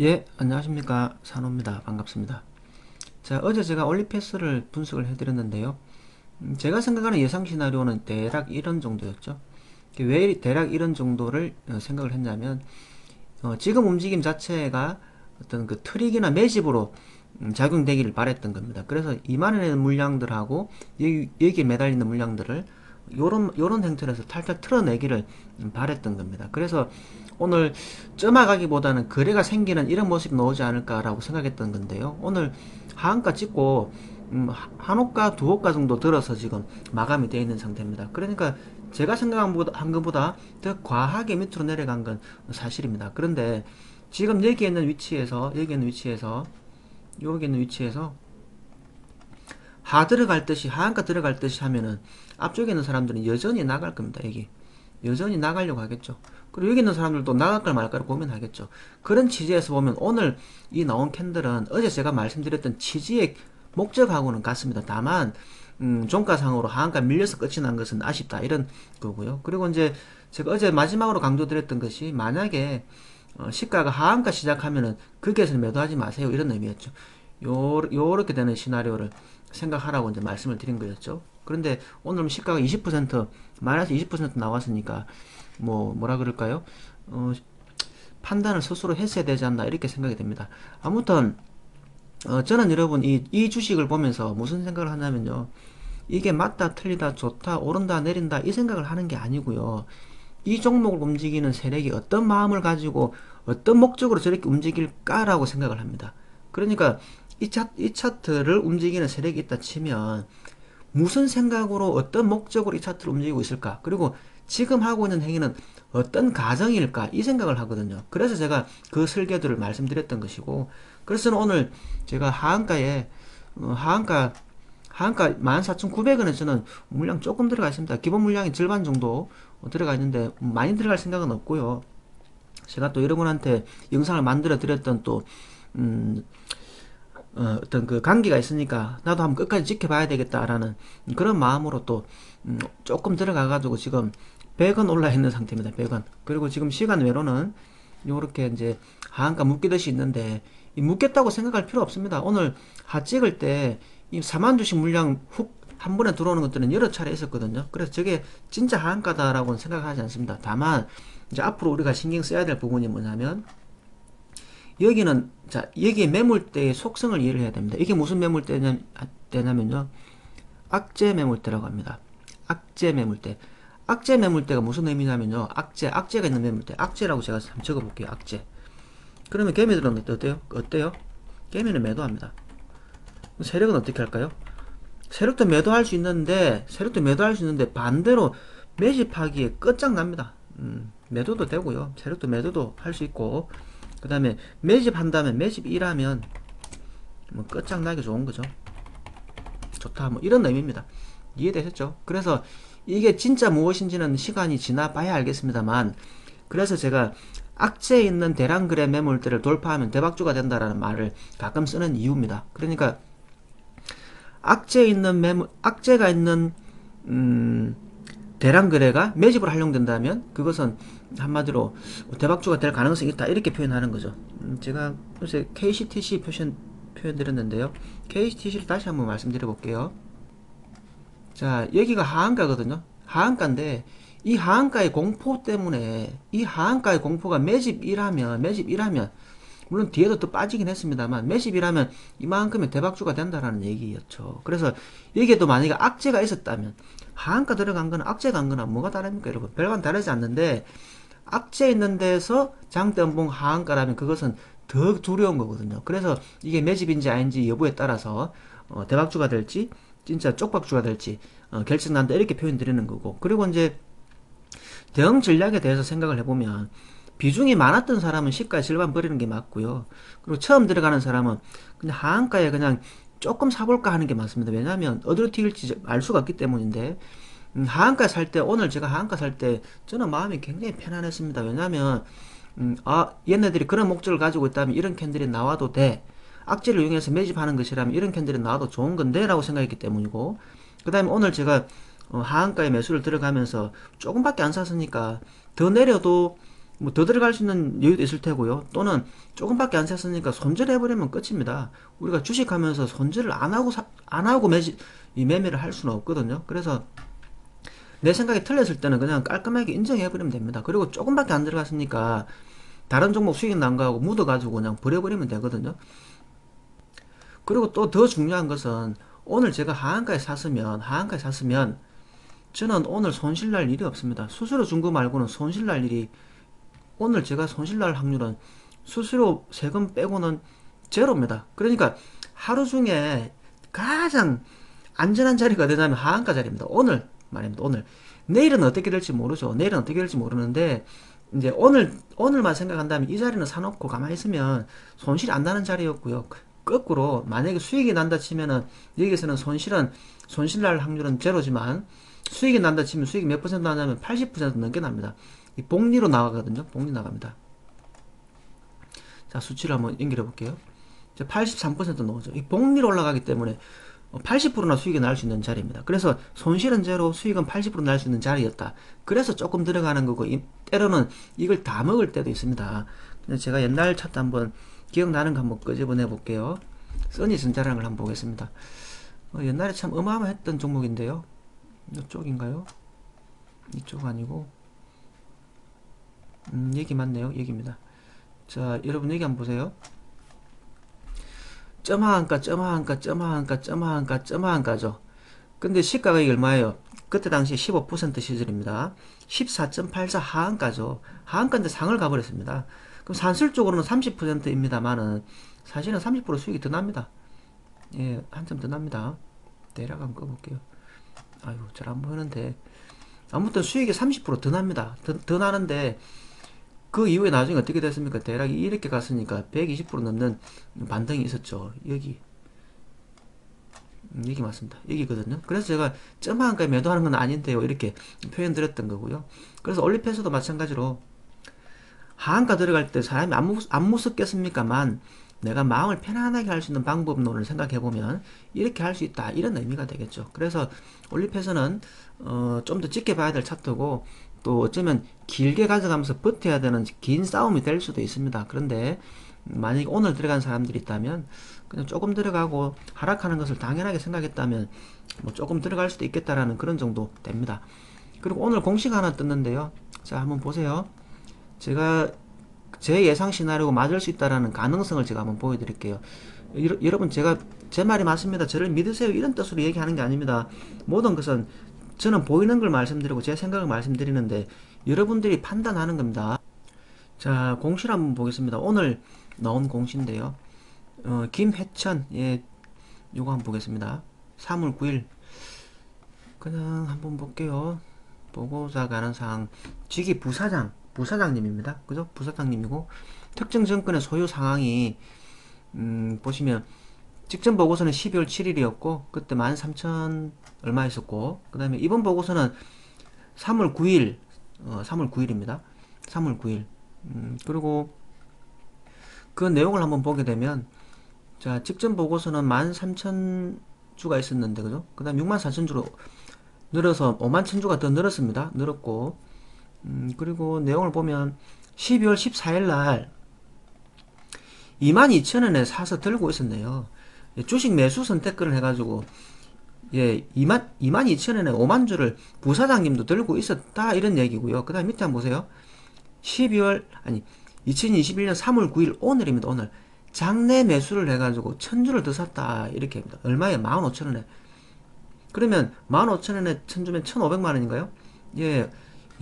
예, 안녕하십니까. 산호입니다. 반갑습니다. 자, 어제 제가 올리패스를 분석을 해드렸는데요. 제가 생각하는 예상 시나리오는 대략 이런 정도였죠. 왜 대략 이런 정도를 생각을 했냐면, 지금 움직임 자체가 어떤 그 트릭이나 매집으로 작용되기를 바랬던 겁니다. 그래서 이만한 물량들하고 여기에 매달리는 물량들을 요런 형태로서 탈탈 틀어내기를 바랬던 겁니다. 그래서 오늘 점화가기보다는 거래가 생기는 이런 모습이 나오지 않을까라고 생각했던 건데요. 오늘 하한가 찍고 한호가 두호가 정도 들어서 지금 마감이 되어 있는 상태입니다. 그러니까 제가 생각한 것보다 더 과하게 밑으로 내려간 건 사실입니다. 그런데 지금 여기 있는 위치에서 하 들어갈 듯이 하한가 들어갈 듯이 하면은 앞쪽에 있는 사람들은 여전히 나갈 겁니다. 여기 여전히 나가려고 하겠죠. 그리고 여기 있는 사람들도 나갈까 말까를 고민하겠죠. 그런 취지에서 보면 오늘 이 나온 캔들은 어제 제가 말씀드렸던 취지의 목적하고는 같습니다. 다만 종가상으로 하한가 밀려서 끝이 난 것은 아쉽다 이런 거고요. 그리고 이제 제가 어제 마지막으로 강조드렸던 것이 만약에 시가가 하한가 시작하면은 거기에서는 매도하지 마세요 이런 의미였죠. 요렇게 되는 시나리오를 생각하라고 이제 말씀을 드린 거였죠. 그런데 오늘 시가가 20% 마이너스 20% 나왔으니까 뭐라 그럴까요? 판단을 스스로 했어야 되지 않나 이렇게 생각이 됩니다. 아무튼 저는 여러분 이 주식을 보면서 무슨 생각을 하냐면요. 이게 맞다 틀리다 좋다 오른다 내린다 이 생각을 하는 게 아니고요. 이 종목을 움직이는 세력이 어떤 마음을 가지고 어떤 목적으로 저렇게 움직일까라고 생각을 합니다. 그러니까 이 차트를 움직이는 세력이 있다 치면 무슨 생각으로 어떤 목적으로 이 차트를 움직이고 있을까? 그리고 지금 하고 있는 행위는 어떤 가정일까? 이 생각을 하거든요. 그래서 제가 그 설계도를 말씀드렸던 것이고, 그래서 저는 오늘 제가 하한가 14,900원에 저는 물량 조금 들어가 있습니다. 기본 물량이 절반 정도 들어가 있는데 많이 들어갈 생각은 없고요. 제가 또 여러분한테 영상을 만들어 드렸던 또 어떤 그 관계가 있으니까 나도 한번 끝까지 지켜봐야 되겠다라는 그런 마음으로 또 조금 들어가가지고 지금 100원 올라 있는 상태입니다. 100원. 그리고 지금 시간 외로는 요렇게 이제 하한가 묶이듯이 있는데 이 묶였다고 생각할 필요 없습니다. 오늘 하 찍을 때 이 4만 주씩 물량 훅 한 번에 들어오는 것들은 여러 차례 있었거든요. 그래서 저게 진짜 하한가다라고는 생각하지 않습니다. 다만 이제 앞으로 우리가 신경 써야 될 부분이 뭐냐면 여기는 자 여기에 매물대의 속성을 이해를 해야 됩니다. 이게 무슨 매물대냐면요. 악재 매물대라고 합니다. 악재 매물대. 악재 매물대가 무슨 의미냐면요. 악재가 있는 매물대. 악재라고 제가 한번 적어볼게요. 악재. 그러면 개미들은 어때요? 개미는 매도합니다. 세력은 어떻게 할까요? 세력도 매도할 수 있는데 반대로 매집하기에 끝장납니다. 매도도 되고요. 세력도 매도도 할 수 있고 그 다음에 매집한다면 매집 1하면 뭐 끝장나기 좋은 거죠. 좋다 뭐 이런 의미입니다. 이해되셨죠? 그래서 이게 진짜 무엇인지는 시간이 지나봐야 알겠습니다만 그래서 제가 악재에 있는 대량거래 매물대를 돌파하면 대박주가 된다라는 말을 가끔 쓰는 이유입니다. 그러니까 악재가 있는 대량 거래가 매집으로 활용된다면 그것은 한마디로 대박주가 될 가능성이 있다 이렇게 표현하는 거죠. 제가 요새 KCTC 표현 드렸는데요. KCTC를 다시 한번 말씀드려 볼게요. 자 여기가 하한가거든요. 하한가인데 이 하한가의 공포 때문에 이 하한가의 공포가 매집1하면 물론 뒤에도 또 빠지긴 했습니다만 매집이라면 이만큼의 대박주가 된다라는 얘기였죠. 그래서 여기에도 만약에 악재가 있었다면 하한가 들어간 거는 악재 간 거나 뭐가 다릅니까 여러분? 별반 다르지 않는데 악재 있는 데서 장대음봉 하한가라면 그것은 더 두려운 거거든요. 그래서 이게 매집인지 아닌지 여부에 따라서 대박주가 될지 진짜 쪽박주가 될지 결정난다 이렇게 표현 드리는 거고 그리고 이제 대응 전략에 대해서 생각을 해보면 비중이 많았던 사람은 시가에 절반 버리는 게 맞고요. 그리고 처음 들어가는 사람은 그냥 하한가에 그냥 조금 사볼까 하는 게 맞습니다. 왜냐하면 어디로 튀길지 알 수가 없기 때문인데 하한가 살 때 오늘 제가 하한가 살 때 저는 마음이 굉장히 편안했습니다. 왜냐하면 얘네들이 그런 목적을 가지고 있다면 이런 캔들이 나와도 돼. 악재를 이용해서 매집하는 것이라면 이런 캔들이 나와도 좋은 건데 라고 생각했기 때문이고 그 다음에 오늘 제가 하한가에 매수를 들어가면서 조금밖에 안 샀으니까 더 내려도 뭐 더 들어갈 수 있는 여유도 있을 테고요. 또는 조금밖에 안 샀으니까 손절해버리면 끝입니다. 우리가 주식하면서 손절을 안 하고 이 매매를 할 수는 없거든요. 그래서 내 생각이 틀렸을 때는 그냥 깔끔하게 인정해버리면 됩니다. 그리고 조금밖에 안 들어갔으니까 다른 종목 수익 난 거하고 묻어가지고 그냥 버려버리면 되거든요. 그리고 또 더 중요한 것은 오늘 제가 하한가에 샀으면 저는 오늘 손실 날 일이 없습니다. 수수료 준 거 말고는 손실 날 일이 오늘 제가 손실 날 확률은 수수료 세금 빼고는 제로입니다. 그러니까 하루 중에 가장 안전한 자리가 되냐면 하한가 자리입니다. 오늘 말입니다. 오늘 내일은 어떻게 될지 모르죠. 내일은 어떻게 될지 모르는데 이제 오늘만 생각한다면 이 자리는 사놓고 가만히 있으면 손실이 안 나는 자리였고요. 거꾸로 만약에 수익이 난다 치면은 여기서는 손실 날 확률은 제로지만 수익이 난다 치면 수익이 몇 퍼센트 나냐면 80% 넘게 납니다. 이 복리로 나가거든요. 복리 나갑니다. 자, 수치를 한번 연결해 볼게요. 83% 나오죠. 이 복리로 올라가기 때문에 80%나 수익이 날 수 있는 자리입니다. 그래서 손실은 제로, 수익은 80% 날 수 있는 자리였다. 그래서 조금 들어가는 거고, 때로는 이걸 다 먹을 때도 있습니다. 제가 옛날 차트 한번 기억나는 거 한번 끄집어내 볼게요. 써니전자라는 걸 한번 보겠습니다. 옛날에 참 어마어마했던 종목인데요. 이쪽인가요? 이쪽 아니고 여기 맞네요. 여기입니다. 자, 여러분 여기 한번 보세요. 점하한가죠. 근데 시가가 이게 얼마예요? 그때 당시 15% 시절입니다. 14.84 하한가죠. 하한가인데 상을 가버렸습니다. 그럼 산술적으로는 30%입니다만은 사실은 30% 수익이 더 납니다. 예, 한참 더 납니다. 대략 한번 꺼볼게요. 아유, 잘 안 보이는데. 아무튼 수익이 30%더 납니다. 더 나는데 그 이후에 나중에 어떻게 됐습니까? 대략 이렇게 갔으니까 120% 넘는 반등이 있었죠. 여기 맞습니다. 여기거든요. 그래서 제가 점한가에 매도하는 건 아닌데요. 이렇게 표현 드렸던 거고요. 그래서 올리페스도 마찬가지로 하한가 들어갈 때 사람이 안 무섭겠습니까만 내가 마음을 편안하게 할 수 있는 방법론을 생각해보면 이렇게 할 수 있다 이런 의미가 되겠죠. 그래서 올리페스는 좀 더 지켜봐야 될 차트고 또 어쩌면 길게 가져가면서 버텨야 되는 긴 싸움이 될 수도 있습니다. 그런데 만약에 오늘 들어간 사람들이 있다면 그냥 조금 들어가고 하락하는 것을 당연하게 생각했다면 뭐 조금 들어갈 수도 있겠다라는 그런 정도 됩니다. 그리고 오늘 공시가 하나 떴는데요. 자, 한번 보세요. 제가 제 예상 시나리오가 맞을 수 있다라는 가능성을 제가 한번 보여드릴게요. 여러분 제 말이 맞습니다. 저를 믿으세요. 이런 뜻으로 얘기하는 게 아닙니다. 모든 것은 저는 보이는 걸 말씀드리고 제 생각을 말씀드리는데 여러분들이 판단하는 겁니다. 자, 공시를 한번 보겠습니다. 오늘 나온 공시인데요. 김해천, 예, 요거 한번 보겠습니다. 3월 9일. 그냥 한번 볼게요. 보고자 가는 사항. 직위 부사장님입니다. 그죠? 부사장님이고, 특정 정권의 소유 상황이, 보시면, 직전 보고서는 12월 7일이었고, 그때 13,000 얼마 있었고, 그 다음에 이번 보고서는 3월 9일, 3월 9일입니다. 3월 9일. 그리고 그 내용을 한번 보게 되면, 자, 직전 보고서는 13,000주가 있었는데, 그죠? 그 다음 64,000주로 늘어서 51,000주가 더 늘었습니다. 늘었고, 그리고 내용을 보면 12월 14일 날 22,000원에 사서 들고 있었네요. 주식 매수 선택권을 해가지고, 예, 22,000원에 5만 주를 부사장님도 들고 있었다, 이런 얘기고요. 그 다음 밑에 한번 보세요. 2021년 3월 9일 오늘입니다. 오늘 장내 매수를 해가지고 1,000주를 더 샀다 이렇게 합니다. 얼마에? 15,000원에. 그러면 15,000원에 1,000주면 1,500만원인가요? 예,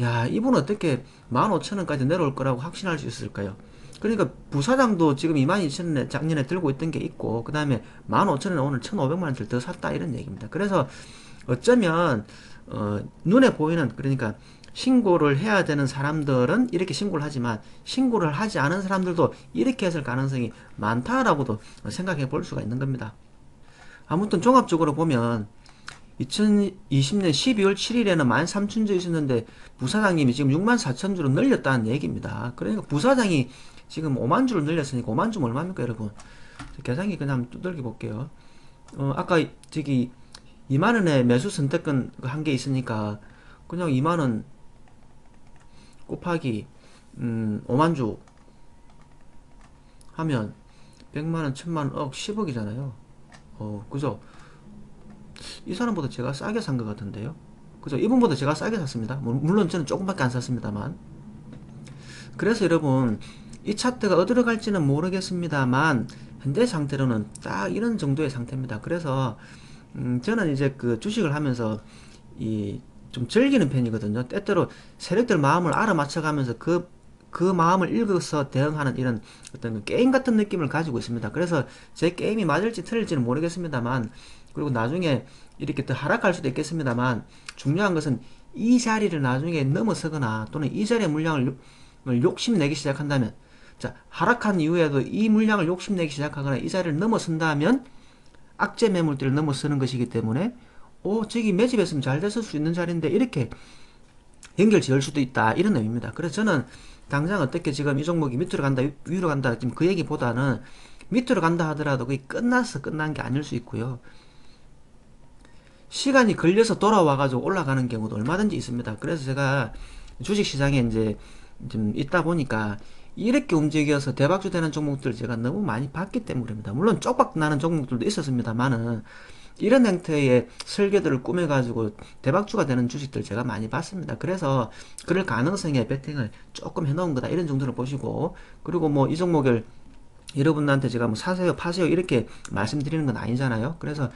야, 이분은 어떻게 15,000원까지 내려올 거라고 확신할 수 있을까요? 그러니까 부사장도 지금 22,000원에 작년에 들고 있던 게 있고 그 다음에 15,000원에 오늘 1,500만원짜리 더 샀다 이런 얘기입니다. 그래서 어쩌면 눈에 보이는, 그러니까 신고를 해야 되는 사람들은 이렇게 신고를 하지만 신고를 하지 않은 사람들도 이렇게 했을 가능성이 많다라고도 생각해 볼 수가 있는 겁니다. 아무튼 종합적으로 보면 2020년 12월 7일에는 13,000주 있었는데 부사장님이 지금 64,000주로 늘렸다는 얘기입니다. 그러니까 부사장이 지금 5만 주를 늘렸으니까 5만 주면 얼마입니까, 여러분? 계산기 그냥 두들겨 볼게요. 아까 저기 2만원에 매수 선택권 한 개 있으니까 그냥 2만원 곱하기 5만주 하면 100만원, 1000만원, 억, 10억이잖아요. 그죠? 이 사람보다 제가 싸게 산 것 같은데요. 그죠? 이분보다 제가 싸게 샀습니다. 물론 저는 조금밖에 안 샀습니다만. 그래서 여러분, 이 차트가 어디로 갈지는 모르겠습니다만, 현재 상태로는 딱 이런 정도의 상태입니다. 그래서, 저는 이제 그 주식을 하면서, 좀 즐기는 편이거든요. 때때로 세력들 마음을 알아맞혀가면서 그 마음을 읽어서 대응하는 이런 어떤 그 게임 같은 느낌을 가지고 있습니다. 그래서 제 게임이 맞을지 틀릴지는 모르겠습니다만, 그리고 나중에 이렇게 더 하락할 수도 있겠습니다만, 중요한 것은 이 자리를 나중에 넘어서거나 또는 이 자리의 물량을 욕심내기 시작한다면, 자, 하락한 이후에도 이 물량을 욕심내기 시작하거나 이 자리를 넘어선다면 악재 매물대를 넘어서는 것이기 때문에 저기 매집했으면 잘 됐을 수 있는 자리인데 이렇게 연결 지을 수도 있다 이런 의미입니다. 그래서 저는 당장 어떻게 지금 이 종목이 밑으로 간다 위로 간다 지금 그 얘기보다는 밑으로 간다 하더라도 그게 끝나서 끝난 게 아닐 수 있고요. 시간이 걸려서 돌아와가지고 올라가는 경우도 얼마든지 있습니다. 그래서 제가 주식시장에 이제 좀 있다 보니까 이렇게 움직여서 대박주 되는 종목들 제가 너무 많이 봤기 때문입니다. 물론 쪽박 나는 종목들도 있었습니다만은 이런 형태의 설계들을 꾸며가지고 대박주가 되는 주식들 제가 많이 봤습니다. 그래서 그럴 가능성에 베팅을 조금 해놓은 거다 이런 정도를 보시고, 그리고 뭐 이 종목을 여러분들한테 제가 뭐 사세요 파세요 이렇게 말씀드리는 건 아니잖아요. 그래서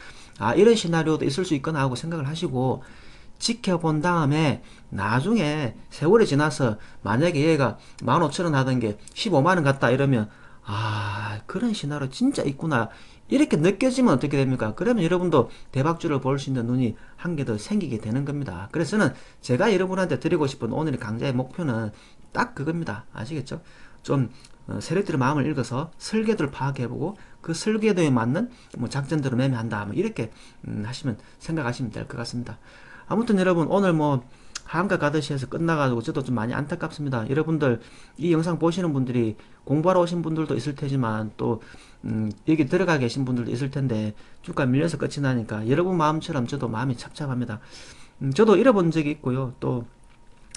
이런 시나리오도 있을 수 있구나 하고 생각을 하시고 지켜본 다음에 나중에 세월이 지나서 만약에 얘가 15,000원 하던 게 15만원 갔다 이러면 그런 시나리오 진짜 있구나 이렇게 느껴지면 어떻게 됩니까? 그러면 여러분도 대박주를 볼 수 있는 눈이 한 개 더 생기게 되는 겁니다. 그래서 저는 제가 여러분한테 드리고 싶은 오늘의 강좌의 목표는 딱 그겁니다. 아시겠죠? 좀 세력들의 마음을 읽어서 설계도를 파악해보고 그 설계도에 맞는 뭐 작전대로 매매한다 뭐 이렇게 생각하시면 될 것 같습니다. 아무튼 여러분 오늘 뭐 하한가 가듯이 해서 끝나가지고 저도 좀 많이 안타깝습니다. 여러분들 이 영상 보시는 분들이 공부하러 오신 분들도 있을 테지만 또 여기 들어가 계신 분들도 있을 텐데 주가 밀려서 끝이 나니까 여러분 마음처럼 저도 마음이 찹찹합니다. 저도 잃어본 적이 있고요. 또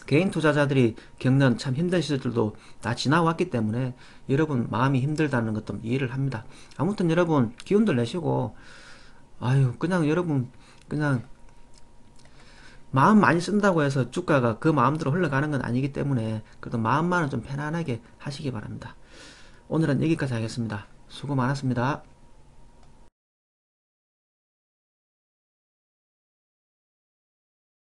개인 투자자들이 겪는 참 힘든 시절들도 다 지나왔기 때문에 여러분 마음이 힘들다는 것도 이해를 합니다. 아무튼 여러분 기운들 내시고 그냥 여러분 그냥 마음 많이 쓴다고 해서 주가가 그 마음대로 흘러가는 건 아니기 때문에 그래도 마음만은 좀 편안하게 하시기 바랍니다. 오늘은 여기까지 하겠습니다. 수고 많았습니다.